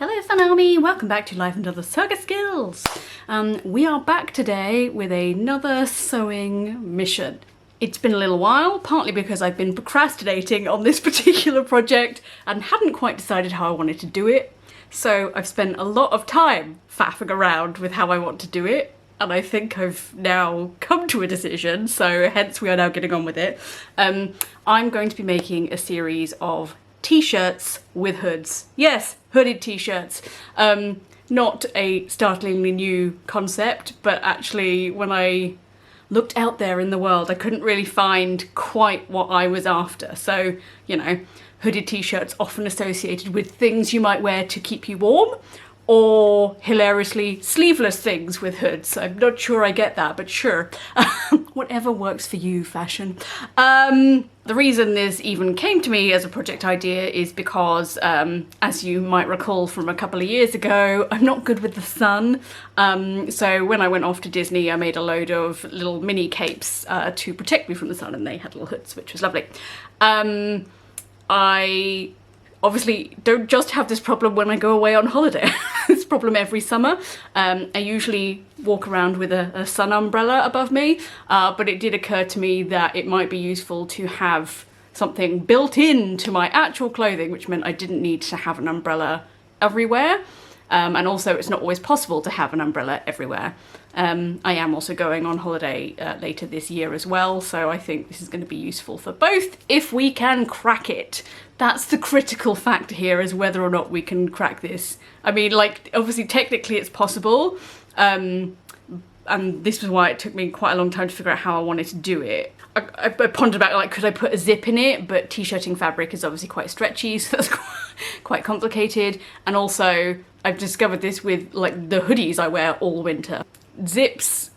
Hello Fun Army, welcome back to Life and Other Circus Skills. We are back today with another sewing mission. It's been a little while, partly because I've been procrastinating on this particular project and hadn't quite decided how I wanted to do it. So I've spent a lot of time faffing around with how I want to do it, and I think I've now come to a decision, so hence we are now getting on with it. I'm going to be making a series of t-shirts with hoods. Yes, hooded t-shirts. Not a startlingly new concept, but actually when I looked out there in the world, I couldn't really find quite what I was after. So, you know, hooded t-shirts often associated with things you might wear to keep you warm, or hilariously sleeveless things with hoods. I'm not sure I get that, but sure. Whatever works for you, fashion. The reason this even came to me as a project idea is because, as you might recall from a couple of years ago, I'm not good with the sun. So when I went off to Disney, I made a load of little mini capes to protect me from the sun, and they had little hoods, which was lovely. I obviously don't just have this problem when I go away on holiday. This problem every summer. I usually walk around with a sun umbrella above me, but it did occur to me that it might be useful to have something built into my actual clothing, which meant I didn't need to have an umbrella everywhere. And also it's not always possible to have an umbrella everywhere. I am also going on holiday later this year as well, so I think this is going to be useful for both if we can crack it. That's the critical factor here, is whether or not we can crack this. I mean, like, obviously technically it's possible, and this was why it took me quite a long time to figure out how I wanted to do it. I pondered about, like, could I put a zip in it, but t-shirting fabric is obviously quite stretchy, so that's quite complicated. And also I've discovered this with, like, the hoodies I wear all winter. Zips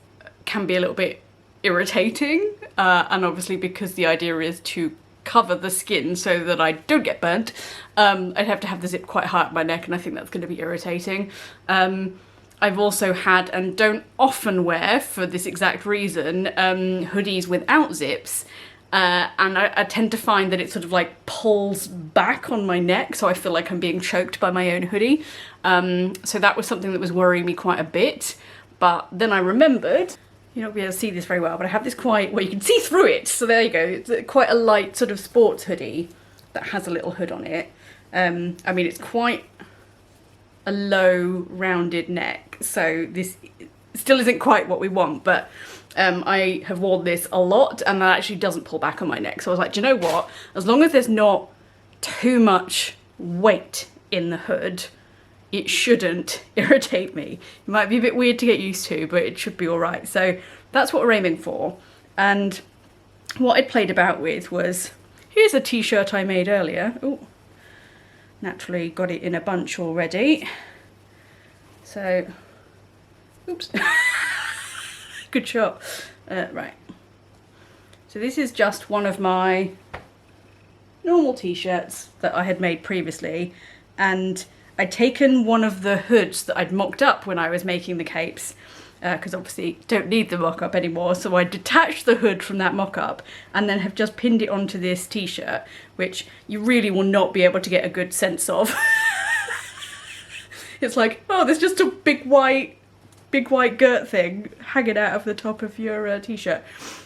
can be a little bit irritating, and obviously because the idea is to cover the skin so that I don't get burnt, I'd have to have the zip quite high up my neck, and I think that's going to be irritating. I've also had, and don't often wear for this exact reason, hoodies without zips, and I tend to find that it sort of like pulls back on my neck, so I feel like I'm being choked by my own hoodie. So that was something that was worrying me quite a bit, but then I remembered, you're not going to be able to see this very well, but I have this quite, well, you can see through it, so there you go. It's quite a light sort of sports hoodie that has a little hood on it. I mean, it's quite a low rounded neck, so this still isn't quite what we want, but I have worn this a lot and that actually doesn't pull back on my neck. So I was like, do you know what? As long as there's not too much weight in the hood, it shouldn't irritate me. It might be a bit weird to get used to, but it should be all right. So that's what we're aiming for. And what I played about with was, here's a t-shirt I made earlier. Oh, naturally got it in a bunch already. So, oops, good shot. Right. So this is just one of my normal t-shirts that I had made previously, and I'd taken one of the hoods that I'd mocked up when I was making the capes, because obviously don't need the mock-up anymore, so I detached the hood from that mock-up and then have just pinned it onto this t-shirt, which you really will not be able to get a good sense of. It's like, oh, there's just a big white girt thing hanging out of the top of your t-shirt.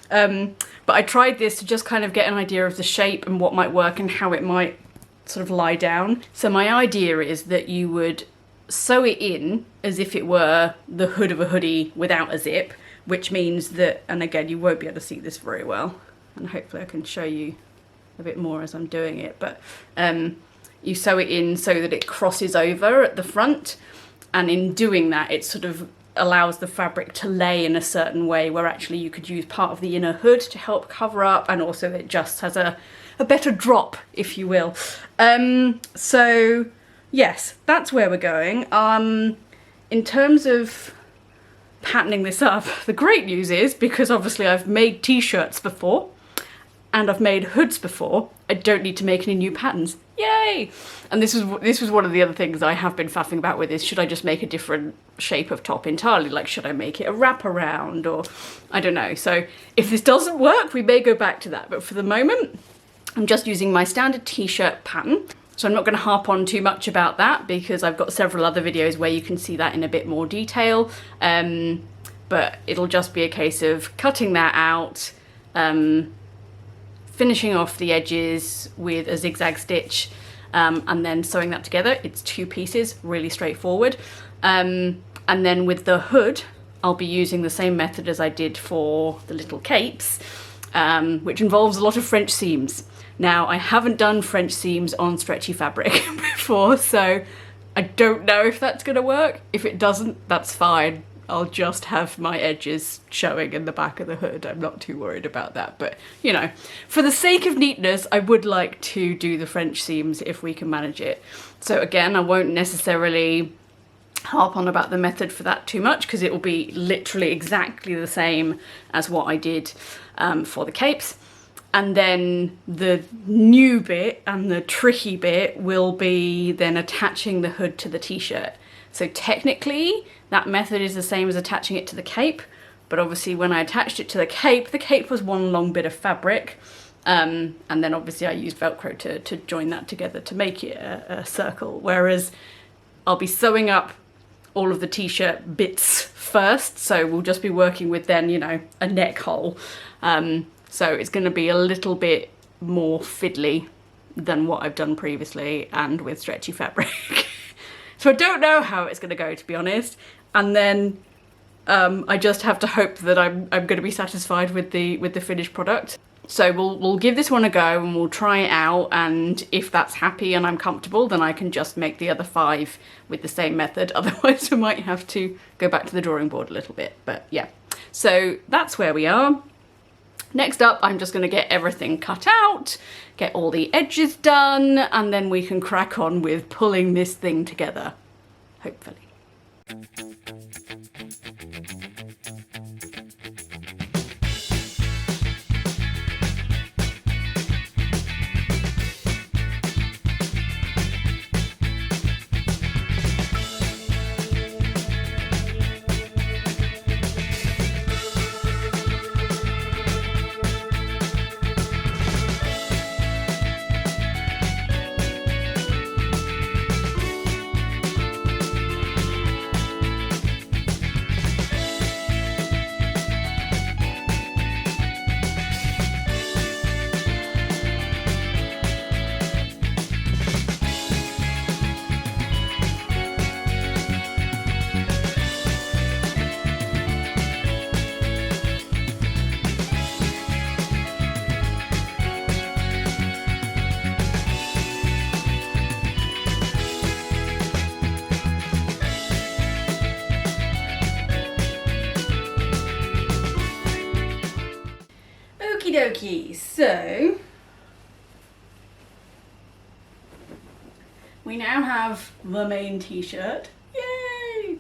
But I tried this to just kind of get an idea of the shape and what might work and how it might sort of lie down. So my idea is that you would sew it in as if it were the hood of a hoodie without a zip, which means that, and again, you won't be able to see this very well, and hopefully I can show you a bit more as I'm doing it, but you sew it in so that it crosses over at the front, and in doing that it sort of allows the fabric to lay in a certain way where actually you could use part of the inner hood to help cover up, and also it just has a better drop, if you will. So yes, that's where we're going. In terms of patterning this up, the great news is, because obviously I've made t-shirts before and I've made hoods before, I don't need to make any new patterns. Yay! And this was one of the other things I have been faffing about with, is should I just make a different shape of top entirely? Like, should I make it a wraparound, or I don't know. So if this doesn't work, we may go back to that, but for the moment I'm just using my standard t-shirt pattern. So I'm not going to harp on too much about that because I've got several other videos where you can see that in a bit more detail. But it'll just be a case of cutting that out, finishing off the edges with a zigzag stitch, and then sewing that together. It's 2 pieces, really straightforward. And then with the hood, I'll be using the same method as I did for the little capes, which involves a lot of French seams. Now, I haven't done French seams on stretchy fabric before, so I don't know if that's gonna work. If it doesn't, that's fine. I'll just have my edges showing in the back of the hood. I'm not too worried about that, but you know, for the sake of neatness, I would like to do the French seams if we can manage it. So again, I won't necessarily harp on about the method for that too much because it will be literally exactly the same as what I did for the capes. And then the new bit and the tricky bit will be then attaching the hood to the t-shirt. So technically that method is the same as attaching it to the cape, but obviously when I attached it to the cape was one long bit of fabric, and then obviously I used Velcro to join that together to make it a circle, whereas I'll be sewing up all of the t-shirt bits first, so we'll just be working with then, you know, a neck hole. So it's going to be a little bit more fiddly than what I've done previously and with stretchy fabric. So I don't know how it's going to go, to be honest. And then I just have to hope that I'm going to be satisfied with the finished product. So we'll give this one a go and we'll try it out, and if that's happy and I'm comfortable, then I can just make the other 5 with the same method. Otherwise I might have to go back to the drawing board a little bit, but yeah. So that's where we are. Next up, I'm just going to get everything cut out, get all the edges done, and then we can crack on with pulling this thing together, hopefully. Okie dokie, so we now have the main t-shirt, yay!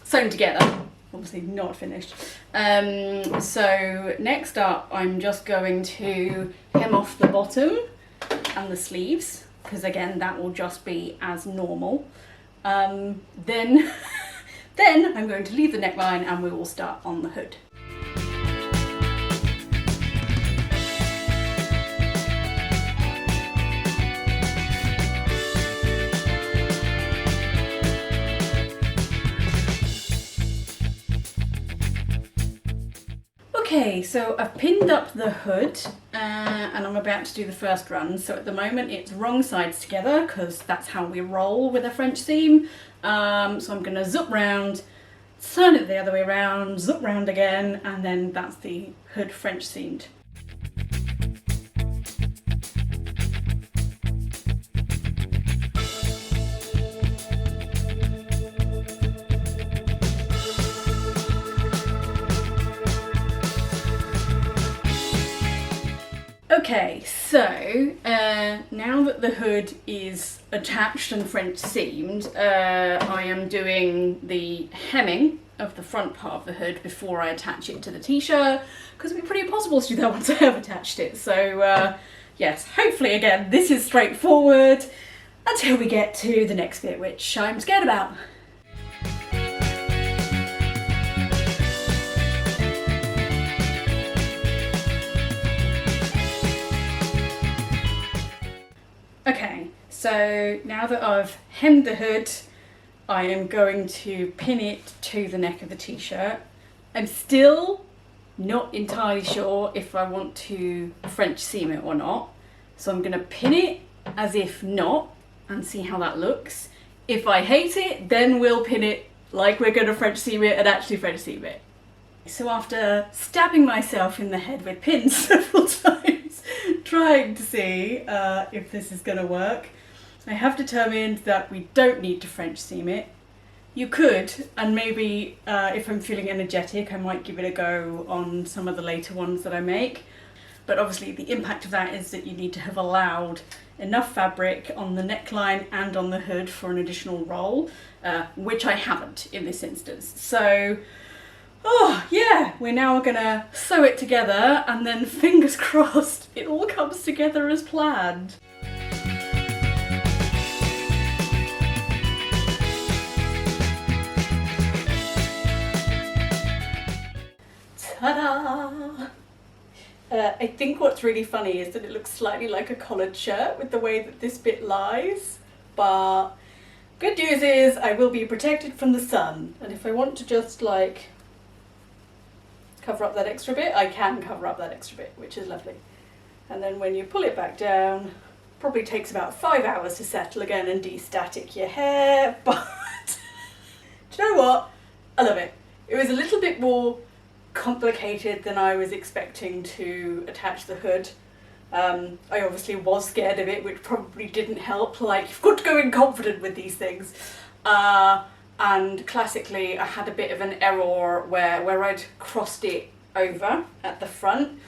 Sewn together, obviously not finished. So next up I'm just going to hem off the bottom and the sleeves, because again that will just be as normal. Then I'm going to leave the neckline and we will start on the hood. Okay, so I've pinned up the hood and I'm about to do the first run. So at the moment it's wrong sides together because that's how we roll with a French seam. So I'm going to zip round, turn it the other way around, zip round again, and then that's the hood French seamed. Okay, so now that the hood is attached and French seamed, I am doing the hemming of the front part of the hood before I attach it to the t-shirt, because it'd be pretty impossible to do that once I have attached it. So yes, hopefully again this is straightforward until we get to the next bit, which I'm scared about. Okay, So now that I've hemmed the hood, I am going to pin it to the neck of the t-shirt. I'm still not entirely sure if I want to French seam it or not. So I'm going to pin it as if not and see how that looks. If I hate it, then we'll pin it like we're going to French seam it and actually French seam it. So after stabbing myself in the head with pins several times, trying to see if this is going to work, I have determined that we don't need to French seam it. You could, and maybe if I'm feeling energetic, I might give it a go on some of the later ones that I make. But obviously the impact of that is that you need to have allowed enough fabric on the neckline and on the hood for an additional roll, which I haven't in this instance. So, oh yeah, we're now gonna sew it together and then fingers crossed it all comes together as planned. Ta-da! I think what's really funny is that it looks slightly like a collared shirt with the way that this bit lies, but good news is I will be protected from the sun, and if I want to just like cover up that extra bit, I can cover up that extra bit, which is lovely. And then when you pull it back down, probably takes about 5 hours to settle again and de-static your hair, but do you know what? I love it. It was a little bit more complicated than I was expecting to attach the hood. I obviously was scared of it, which probably didn't help. Like, you've got to go in confident with these things. And classically, I had a bit of an error where I'd crossed it over at the front.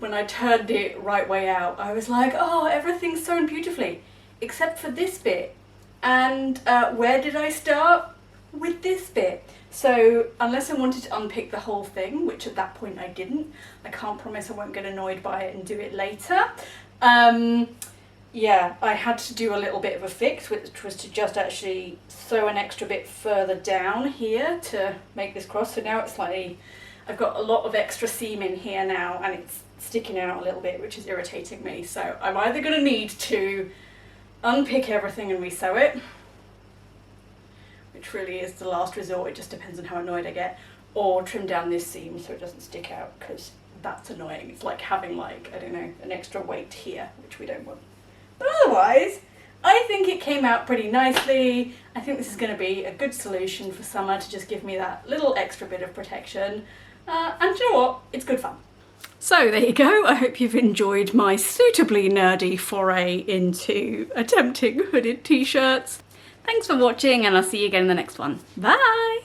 When I turned it right way out, I was like, oh, everything's sewn beautifully, except for this bit. And where did I start? With this bit. So unless I wanted to unpick the whole thing, which at that point I didn't, I can't promise I won't get annoyed by it and do it later. Yeah, I had to do a little bit of a fix, which was to just actually sew an extra bit further down here to make this cross. So now it's slightly, I've got a lot of extra seam in here now and it's sticking out a little bit, which is irritating me. So I'm either going to need to unpick everything and resew it, which really is the last resort, it just depends on how annoyed I get, or trim down this seam so it doesn't stick out, because that's annoying. It's like having, like, I don't know, an extra weight here, which we don't want. But otherwise, I think it came out pretty nicely. I think this is going to be a good solution for summer to just give me that little extra bit of protection. And you know what? It's good fun. So there you go. I hope you've enjoyed my suitably nerdy foray into attempting hooded t-shirts. Thanks for watching, and I'll see you again in the next one. Bye!